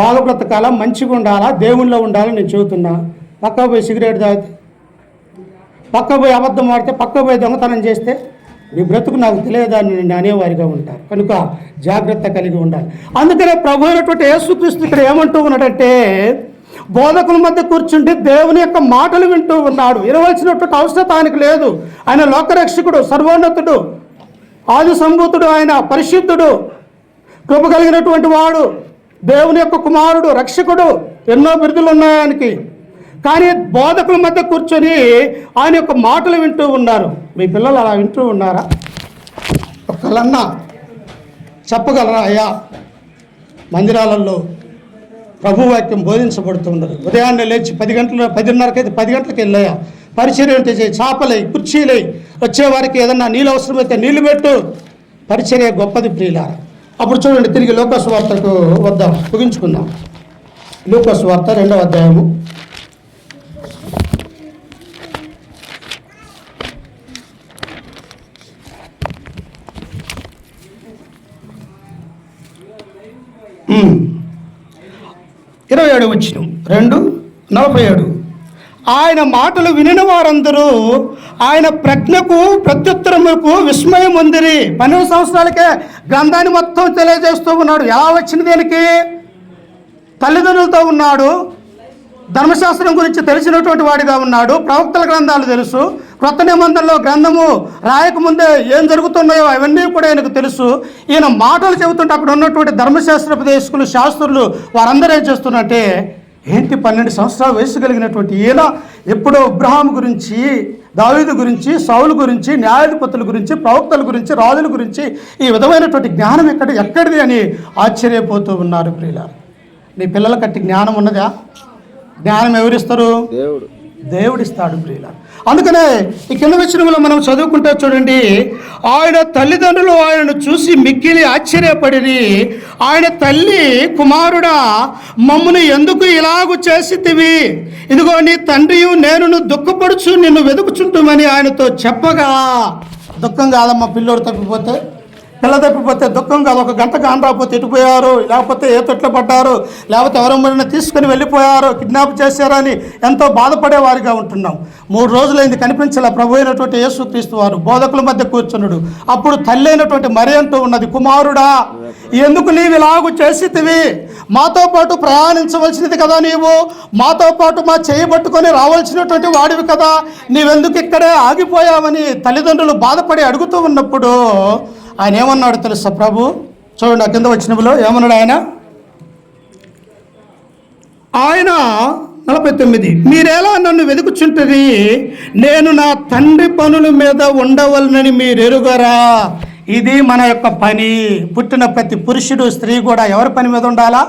బాగా బ్రతకాలా, మంచిగా ఉండాలా, దేవుళ్ళో ఉండాలని నేను చెబుతున్నా. పక్క పోయి సిగరెట్ తాగితే, పక్క పోయి అబద్ధం ఆడితే, పక్క పోయి దొంగతనం చేస్తే నీ బ్రతుకు నాకు తెలియదని నేను అనేవారిగా ఉంటారు. కనుక జాగ్రత్త కలిగి ఉండాలి. అందుకనే ప్రభు అయినటువంటి యేసుక్రీస్తు ఇక్కడ ఏమంటూ ఉన్నాడంటే, బోధకుల మధ్య కూర్చుంటే దేవుని యొక్క మాటలు వింటూ ఉన్నాడు. వినవలసినటువంటి అవసరం ఆయనకు లేదు. ఆయన లోకరక్షకుడు, సర్వోన్నతుడు, ఆది సంభూతుడు, ఆయన పరిశుద్ధుడు, కృప కలిగినటువంటి వాడు, దేవుని యొక్క కుమారుడు, రక్షకుడు. ఎన్నో బిరుదులు ఉన్నాయి ఆయనకి. కానీ బోధకుల మధ్య కూర్చొని ఆయన యొక్క మాటలు వింటూ ఉన్నారు. మీ పిల్లలు అలా వింటూ ఉన్నారా? ఒక్కళ్ళన్నా చెప్పగలరా? అయ్యా, మందిరాలలో ప్రభువాక్యం బోధించబడుతున్నది. ఉదయాన్నే లేచి 10:30 అయితే 10 గంటలకు వెళ్ళాయా, పరిచర్య చేయి, చాపలై, కుర్చీలై, వచ్చేవారికి ఏదన్నా నీళ్ళు అవసరమైతే నీళ్లు పెట్టు. పరిచర్య గొప్పది ప్రియులారా. అప్పుడు చూడండి, తిరిగి లూకాసు వార్తకు వద్దాం, ముగించుకుందాం. లూకాసు వార్త 2వ అధ్యాయము 27వ వచనం, 2:47. ఆయన మాటలు వినిన వారందరూ ఆయన ప్రజ్ఞకు, ప్రత్యుత్తరములకు విస్మయం పొందిరి. 12 సంవత్సరాలకే గ్రంథాన్ని మొత్తం తెలియజేస్తూ ఉన్నాడు. ఎలా వచ్చింది? దేనికి? తల్లిదండ్రులతో ఉన్నాడు, ధర్మశాస్త్రం గురించి తెలిసినటువంటి వాడిగా ఉన్నాడు, ప్రవక్తల గ్రంథాలు తెలుసు, క్రొత్త నిబంధనలో గ్రంథము రాయకముందే ఏం జరుగుతున్నాయో అవన్నీ కూడా ఆయనకు తెలుసు. ఈయన మాటలు చెబుతుంటే అక్కడ ఉన్నటువంటి ధర్మశాస్త్రోపదేశకులు, శాస్త్రులు వారందరూ ఏం చేస్తున్నారంటే, ఏంటి 12 సంవత్సరాల వయసు కలిగినటువంటి ఈయన ఎప్పుడో అబ్రహాం గురించి, దావీదు గురించి, సౌలు గురించి, న్యాయాధిపతుల గురించి, ప్రవక్తల గురించి, రాజుల గురించి ఈ విధమైనటువంటి జ్ఞానం ఎక్కడిది అని ఆశ్చర్యపోతూ ఉన్నారు. ప్రియులారా, నీ పిల్లల కట్టి జ్ఞానం ఉన్నదా? జ్ఞానం ఎవరిస్తారు? దేవుడిస్తాడు ప్రియులారా. అందుకనే ఈ కింద వచనంలో మనం చదువుకుంటే చూడండి, ఆయన తల్లిదండ్రులు ఆయనను చూసి మిక్కిలి ఆశ్చర్యపడిరి. ఆయన తల్లి, కుమారుడా, మమ్మును ఎందుకు ఇలాగు చేసితివి? ఇదిగో నీ తండ్రియు నేనును దుఃఖపడుచు నిన్ను వెతుకుచుంటుమని ఆయనతో చెప్పగా. దుఃఖం కాదమ్మా పిల్లోడు తప్పిపోతే, పిల్ల తప్పిపోతే దుఃఖం కాదు. 1 గంట కాని రాకపోతే ఎటుపోయారు, లేకపోతే ఏ తొట్లో పడ్డారు, లేకపోతే ఎవరన్నా తీసుకుని వెళ్ళిపోయారు, కిడ్నాప్ చేశారని ఎంతో బాధపడేవారిగా ఉంటున్నాం. 3 రోజులైంది కనిపించాల ప్రభు అయినటువంటి యేసుక్రీస్తు వారు బోధకుల మధ్య కూర్చున్నాడు. అప్పుడు తల్లి అయినటువంటి మరి అంటూ ఉన్నది, కుమారుడా, ఎందుకు నీవు ఇలాగు చేసితివి? మాతో పాటు ప్రయాణించవలసినది కదా, నీవు మాతో పాటు మా చేయబట్టుకొని రావాల్సినటువంటి వాడివి కదా, నీవెందుకు ఇక్కడే ఆగిపోయావని తల్లిదండ్రులు బాధపడి అడుగుతూ ఉన్నప్పుడు ఆయన ఏమన్నాడు తెలుసా? ప్రభు చూడండి, ఆ కింద వచ్చినప్పుడు ఏమన్నాడు ఆయన 49, మీరెలా నన్ను వెతుకుచుంటది? నేను నా తండ్రి పనుల మీద ఉండవలనని మీరు ఎరుగరా? ఇది మన యొక్క పని. పుట్టిన ప్రతి పురుషుడు, స్త్రీ కూడా ఎవరి పని మీద ఉండాలా?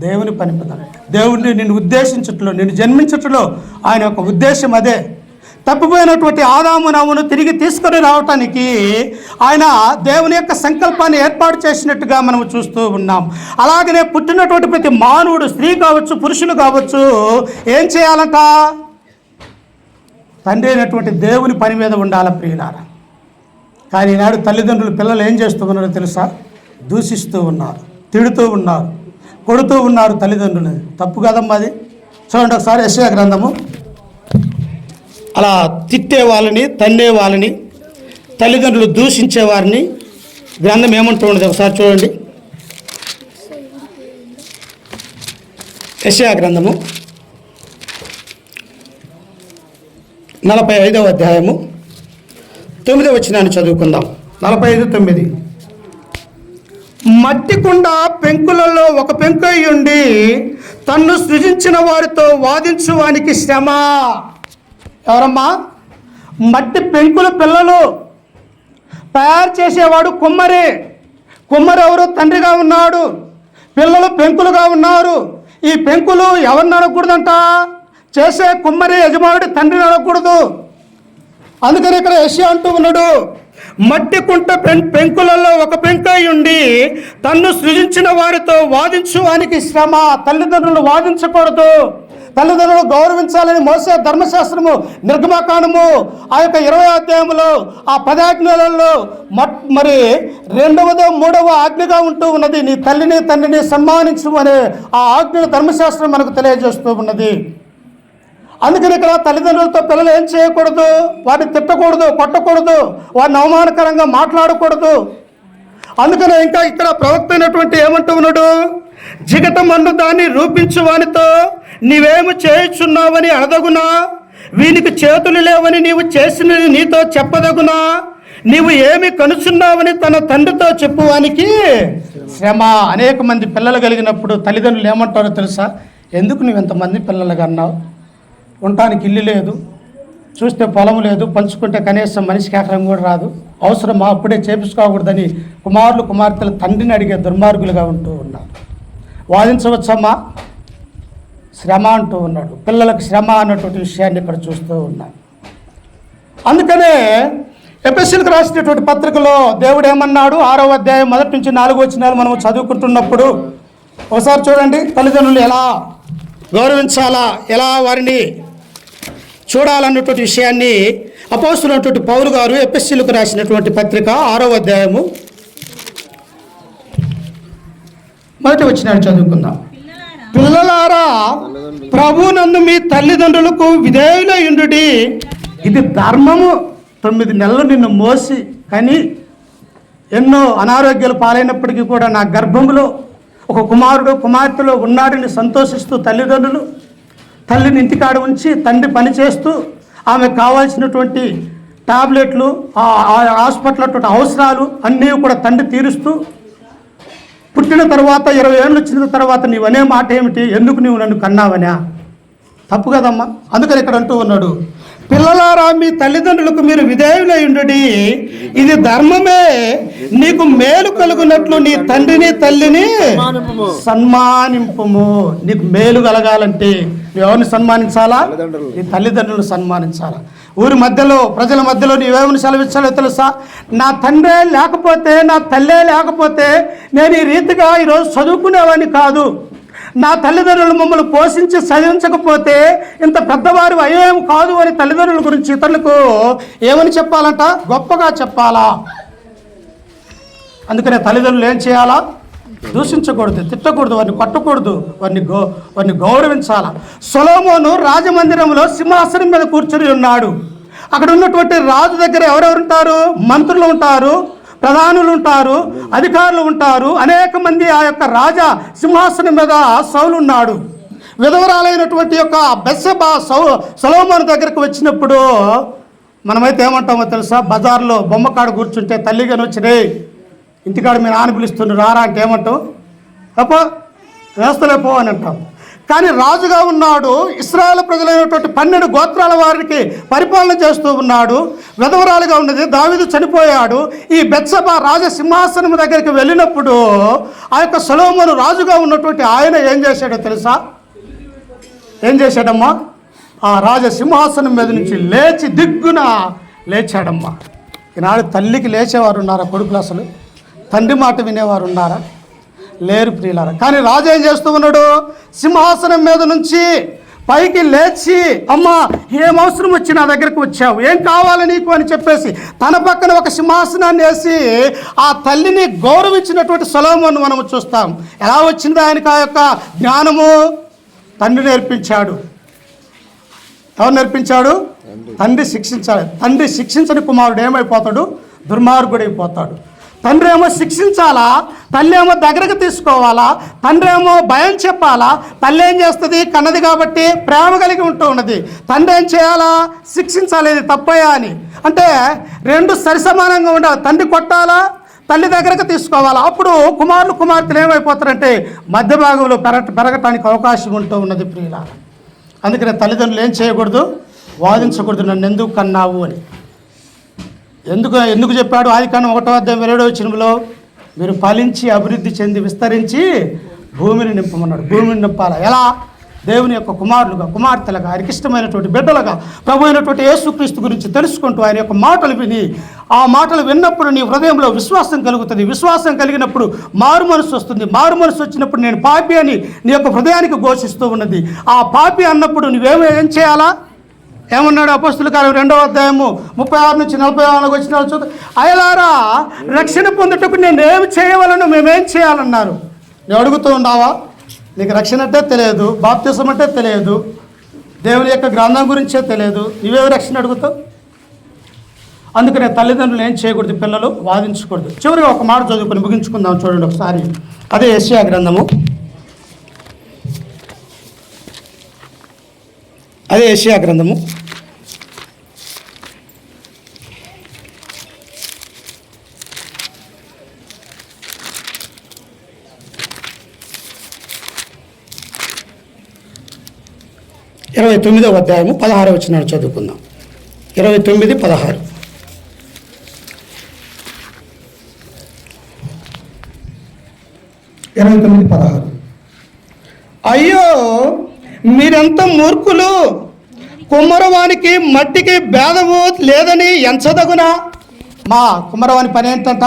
దేవుని పని మీద. దేవుడిని నిన్ను ఉద్దేశించట్లో, నిన్ను జన్మించట్లో ఆయన యొక్క ఉద్దేశం అదే. తప్పిపోయినటువంటి ఆదాము నవ్వును తిరిగి తీసుకొని రావటానికి ఆయన దేవుని యొక్క సంకల్పాన్ని ఏర్పాటు చేసినట్టుగా మనం చూస్తూ ఉన్నాం. అలాగనే పుట్టినటువంటి ప్రతి మానవుడు, స్త్రీ కావచ్చు, పురుషులు కావచ్చు, ఏం చేయాలంట? తండ్రి అయినటువంటి దేవుని పని మీద ఉండాలి ప్రియులారా. కానీ ఈనాడు తల్లిదండ్రులు పిల్లలు ఏం చేస్తూ ఉన్నారో తెలుసా? దూషిస్తూ ఉన్నారు, తిడుతూ ఉన్నారు, కొడుతూ ఉన్నారు తల్లిదండ్రులు. తప్పు కదమ్మా అది. చూడండి ఒకసారి యెషయా గ్రంథము. అలా తిట్టే వాళ్ళని, తన్నే వాళ్ళని, తల్లిదండ్రులు దూషించే వారిని గ్రంథం ఏమంటూ ఉండదు ఒకసారి చూడండి. యెషయా గ్రంథము 45వ అధ్యాయము 9వ వచనాన్ని చదువుకుందాం. 45:9. మట్టి కుండ పెంకులలో ఒక పెంకై ఉండి తన్ను సృజించిన వారితో వాదించువానికి శ్రమ. ఎవరమ్మా? మట్టి పెంకుల పిల్లలు. తయారు చేసేవాడు కుమ్మరి. కుమ్మరి ఎవరు? తండ్రిగా ఉన్నాడు. పిల్లలు పెంకులుగా ఉన్నారు. ఈ పెంకులు ఎవరిని అడగకూడదంట? చేసే కుమ్మరి యజమానుడి తండ్రిని అడగకూడదు. అందుకని ఇక్కడ యెషయా అంటూ ఉన్నాడు, మట్టి కుంట పెంకులలో ఒక పెంకై ఉండి తన్ను సృజించిన వారితో వాదించువానికి శ్రమ. తల్లిదండ్రులు వాదించకూడదు, తల్లిదండ్రులు గౌరవించాలని మోసే ధర్మశాస్త్రము నిర్గమకాండము ఆ యొక్క 20వ అధ్యాయంలో ఆ 10 ఆజ్ఞలలో మరి 2వ 3వ ఆజ్ఞగా ఉంటూ ఉన్నది. నీ తల్లిని తండ్రిని సన్మానించు అనే ఆ ఆజ్ఞను ధర్మశాస్త్రం మనకు తెలియజేస్తూ ఉన్నది. అందుకని ఇక్కడ తల్లిదండ్రులతో పిల్లలు ఏం చేయకూడదు? వారిని తిట్టకూడదు, కొట్టకూడదు, వారిని అవమానకరంగా మాట్లాడకూడదు. అందుకనే ఇంకా ఇక్కడ ప్రవక్త అయినటువంటి ఏమంటూ ఉన్నాడు? జిగటమన్ను దాన్ని రూపించు వానితో నీవేమి చేయుచున్నావని అడదగునా? వీనికి చేతులు లేవని నీవు చేసినది నీతో చెప్పదగునా? నీవు ఏమి కనుచున్నావని తన తండ్రితో చెప్పువానికి శ్రమ. అనేక మంది పిల్లలు కలిగినప్పుడు తల్లిదండ్రులు ఏమంటారో తెలుసా? ఎందుకు నువ్వు ఎంతమంది పిల్లలుగా అన్నావు? ఉండటానికి ఇల్లు లేదు, చూస్తే పొలం లేదు, పంచుకుంటే కనీసం మనిషికి ఎకరం కూడా రాదు, అవసరమా? అప్పుడే చేపించుకోకూడదని కుమారులు కుమార్తెలు తండ్రిని అడిగే దుర్మార్గులుగా ఉంటూ ఉన్నారు. వాదించవచ్చమ్మా? శ్రమ అంటూ ఉన్నాడు. పిల్లలకు శ్రమ అన్నటువంటి విషయాన్ని ఇక్కడ చూస్తూ ఉన్నాం. అందుకనే ఎఫెసీయులకు రాసినటువంటి పత్రికలో దేవుడు ఏమన్నాడు? 6వ అధ్యాయం 1 నుంచి 4 వచనాలు మనం చదువుకుంటున్నప్పుడు ఒకసారి చూడండి. తల్లిదండ్రులు ఎలా గౌరవించాలా, ఎలా వారిని చూడాలన్నటువంటి విషయాన్ని అపోస్తలుడైనటువంటి పౌలు గారు ఎఫెసీయులకు రాసినటువంటి పత్రిక 6వ అధ్యాయము 1వ వచనాన్ని చదువుకుందాం. పిల్లలారా, ప్రభువునందు మీ తల్లిదండ్రులకు విధేయులయుండుడి, ఇది ధర్మము. 9 నెలలు నిన్ను మోసి కానీ ఎన్నో అనారోగ్యాలు పాలైనప్పటికీ కూడా నా గర్భంలో ఒక కుమారుడు కుమార్తెలో ఉన్నాడని సంతోషిస్తూ తల్లిదండ్రులు తల్లిని ఇంటికాడ ఉంచి తండ్రి పని చేస్తూ ఆమెకు కావాల్సినటువంటి టాబ్లెట్లు, హాస్పిటల్ అటువంటి అవసరాలు అన్నీ కూడా తండ్రి తీరుస్తూ పుట్టిన తర్వాత 20 ఏళ్ళు వచ్చిన తర్వాత నీవనే మాట ఏమిటి? ఎందుకు నీవు నన్ను కన్నావనా? తప్పు కదమ్మా. అందుకని ఇక్కడ అంటూ ఉన్నాడు, పిల్లలారా మీ తల్లిదండ్రులకు మీరు విధేయులయుండుడి, ఇది ధర్మమే. నీకు మేలు కలుగునట్లు నీ తండ్రిని తల్లిని సన్మానింపుము. నీకు మేలు కలగాలంటే నువ్వు ఎవరిని సన్మానించాలా? నీ తల్లిదండ్రులను సన్మానించాలా. ఊరి మధ్యలో ప్రజల మధ్యలో నీవేమని సెలవిచ్చాలో తెలుసా? నా తండ్రే లేకపోతే, నా తల్లే లేకపోతే నేను ఈ రీతిగా ఈరోజు చదువుకునేవాడిని కాదు. నా తల్లిదండ్రులు మమ్మల్ని పోషించి చదివించకపోతే ఇంత పెద్దవారు అయ్యేం కాదు అని తల్లిదండ్రుల గురించి ఇతరులకు ఏమని చెప్పాలంట? గొప్పగా చెప్పాలా. అందుకనే తల్లిదండ్రులు ఏం చేయాలా? దూషించకూడదు, తిట్టకూడదు, వారిని కొట్టకూడదు, వారిని గౌరవించాలా. సొలొమోను రాజమందిరంలో సింహాసనం మీద కూర్చొని ఉన్నాడు. అక్కడ ఉన్నటువంటి రాజు దగ్గర ఎవరెవరు ఉంటారు? మంత్రులు ఉంటారు, ప్రధానులు ఉంటారు, అధికారులు ఉంటారు, అనేక మంది ఆ యొక్క రాజా సింహాసనం మీద సౌలు ఉన్నాడు. విధవరాలైనటువంటి యొక్క బెత్షెబా సొలొమోను దగ్గరకు వచ్చినప్పుడు మనమైతే ఏమంటామో తెలుసా? బజార్లో బొమ్మకాడ కూర్చుంటే తల్లిగాని వచ్చినే ఇంటికాడ మీ నాన్న పిలుస్తున్నారు రారా అంటే ఏమంటావు? అప్పో వేస్తలే పో అని అంటాం. కానీ రాజుగా ఉన్నాడు, ఇశ్రాయేలు ప్రజలైనటువంటి 12 గోత్రాల వారికి పరిపాలన చేస్తూ ఉన్నాడు. విధవరాలుగా ఉన్నది, దావీదు చనిపోయాడు. ఈ బెత్షెబా రాజసింహాసనం దగ్గరికి వెళ్ళినప్పుడు ఆ యొక్క సొలొమోను రాజుగా ఉన్నటువంటి ఆయన ఏం చేశాడో తెలుసా? ఏం చేశాడమ్మా? ఆ రాజసింహాసనం మీద నుంచి లేచి దిగ్గున లేచాడమ్మా. ఈనాడు తల్లికి లేచేవారు ఉన్నారా కొడుకులు? అసలు తండ్రి మాట వినేవారు ఉన్నారా? లేరు ప్రియులారా. కానీ రాజు ఏం చేస్తూ ఉన్నాడు? సింహాసనం మీద నుంచి పైకి లేచి, అమ్మా ఏం అవసరం వచ్చి నా దగ్గరకు వచ్చావు, ఏం కావాలి నీకు అని చెప్పేసి తన పక్కన ఒక సింహాసనాన్ని వేసి ఆ తల్లిని గౌరవించినటువంటి సొలొమోను మనం చూస్తాం. ఎలా వచ్చింది ఆయనకు ఆ యొక్క జ్ఞానము? తండ్రి నేర్పించాడు. ఎవరు నేర్పించాడు? తండ్రి శిక్షించాలి. తండ్రి శిక్షించని కుమారుడు ఏమైపోతాడు? దుర్మార్గుడైపోతాడు. తండ్రి ఏమో శిక్షించాలా, తల్లి ఏమో దగ్గరకు తీసుకోవాలా, తండ్రి ఏమో భయం చెప్పాలా. తల్లి ఏం చేస్తుంది? కన్నది కాబట్టి ప్రేమ కలిగి ఉంటూ ఉన్నది. తండ్రి ఏం చేయాలా? శిక్షించాలి. ఇది తప్పయా అని. అంటే రెండు సరిసమానంగా ఉండాలి. తండ్రి కొట్టాలా, తల్లి దగ్గరకు తీసుకోవాలా. అప్పుడు కుమారులు కుమార్తెలు ఏమైపోతారంటే మధ్య భాగంలో పెరగటానికి అవకాశం ఉంటూ ఉన్నది ప్రియుల. అందుకనే తల్లిదండ్రులు ఏం చేయకూడదు? వాదించకూడదు, నన్ను ఎందుకు కన్నావు అని. ఎందుకు చెప్పాడు? ఆదికాండం 1:7 మీరు ఫలించి అభివృద్ధి చెంది విస్తరించి భూమిని నింపమన్నాడు. భూమిని నింపాలా? ఎలా? దేవుని యొక్క కుమారులుగా, కుమార్తెలుగా, ఆయనకి ఇష్టమైనటువంటి బిడ్డలుగా ప్రభు అయినటువంటి యేసుక్రీస్తు గురించి తెలుసుకుంటూ ఆయన యొక్క మాటలు విని, ఆ మాటలు విన్నప్పుడు నీ హృదయంలో విశ్వాసం కలుగుతుంది. విశ్వాసం కలిగినప్పుడు మారు మనసు వస్తుంది. మారు మనసు వచ్చినప్పుడు నేను పాపి అని నీ యొక్క హృదయానికి ఘోషిస్తూ ఉన్నది. ఆ పాపి అన్నప్పుడు నువ్వేం చేయాలా? ఏమన్నాడు? అపోస్తుల కార్యం 2:36-44 వచ్చిన చూద్దాం. అయలారా, రక్షణ పొందుటకు నేను ఏమి చేయవలను, మేమేం చేయాలన్నారు. నువ్వు అడుగుతూ ఉన్నావా? నీకు రక్షణ అంటే తెలియదు, బాప్తిసం అంటే తెలియదు, దేవుని యొక్క గ్రంథం గురించే తెలియదు, నువ్వేవి రక్షణ అడుగుతావు? అందుకనే తల్లిదండ్రులు ఏం చేయకూడదు? పిల్లలు వాదించకూడదు. చివరిగా ఒక మాట చదువుకొని ముగించుకుందాం. చూడండి ఒకసారి. అదే యెషయా గ్రంథము, అదే యెషయా గ్రంథము 29:16 చదువుకుందాం. 29:16. అయ్యో మీరెంత మూర్ఖులు, కుమ్మరవానికి మట్టికి భేదము లేదని ఎంచదగునా. మా కుమ్మరవాని పని ఏంటంట?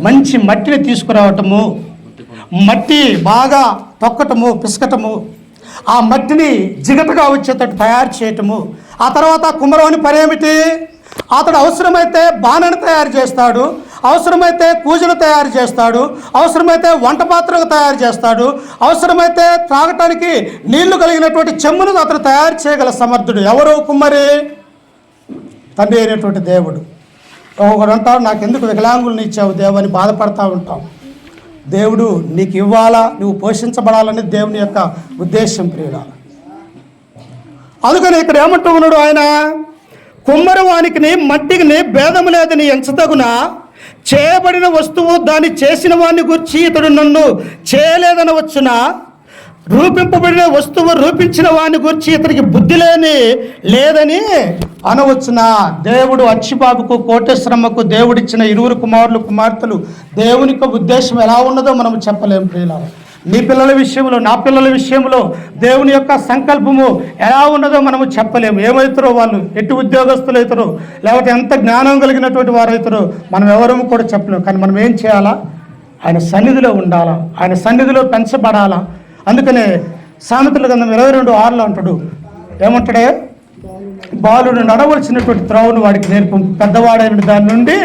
మంచి మట్టిని తీసుకురావటము, మట్టి బాగా తొక్కటము, పిసకటము, ఆ మట్టిని జిగటగా వచ్చేటట్టు తయారు చేయటము. ఆ తర్వాత కుమ్మరవాని పని ఏమిటి? అతడు అవసరమైతే బాణను తయారు చేస్తాడు, అవసరమైతే కూజను తయారు చేస్తాడు, అవసరమైతే వంట పాత్రలు తయారు చేస్తాడు, అవసరమైతే త్రాగటానికి నీళ్లు కలిగినటువంటి చెమ్మును అతను తయారు చేయగల సమర్థుడు ఎవరు? కుమ్మరి. తండ్రి అయినటువంటి దేవుడు. ఒకడు అంటాడు, నాకెందుకు వికలాంగులను ఇచ్చావు దేవు అని బాధపడతా ఉంటాం. దేవుడు నీకు ఇవ్వాలా, నువ్వు పోషించబడాలని దేవుని యొక్క ఉద్దేశం ప్రియుడా. అందుకని ఇక్కడ ఏమంటూ ఉన్నాడు ఆయన? కుమ్మరవానికి మట్టికి భేదము లేదని ఎంచదగున, చేయబడిన వస్తువు దాన్ని చేసిన వాడిని గురించి ఇతడు నన్ను చేయలేదనవచ్చునా, రూపింపబడిన వస్తువు రూపించిన వాడిని గురించి ఇతనికి బుద్ధి లేదని అనవచ్చునా. దేవుడు అచ్చిబాబుకు, కోటేశ్వరమ్మకు దేవుడిచ్చిన 2 కుమారులు కుమార్తెలు దేవునికి ఉద్దేశం ఎలా ఉన్నదో మనం చెప్పలేం ప్రియులారా. నీ పిల్లల విషయంలో, నా పిల్లల విషయంలో దేవుని యొక్క సంకల్పము ఎలా ఉన్నదో మనము చెప్పలేము. ఏమవుతారో వాళ్ళు, ఎట్టి ఉద్యోగస్తులు అవుతారో, లేకపోతే ఎంత జ్ఞానం కలిగినటువంటి వారు అవుతారో మనం ఎవరము కూడా చెప్పలేము. కానీ మనం ఏం చేయాలా? ఆయన సన్నిధిలో ఉండాలా, ఆయన సన్నిధిలో పెంచబడాలా. అందుకనే సామెతల గ్రంథం 22:6 అంటాడు, ఏమంటాడే? బాలుడు నడవలసినటువంటి త్రోవను వాడికి నేర్పు, పెద్దవాడైన దాని నుండి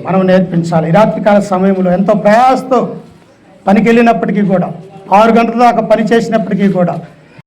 మనం నేర్పించాలి. ఈ రాత్రికాల సమయంలో ఎంతో ప్రయాసతో పనికి వెళ్ళినప్పటికీ కూడా, 6 గంటల దాకా పని చేసినప్పటికీ కూడా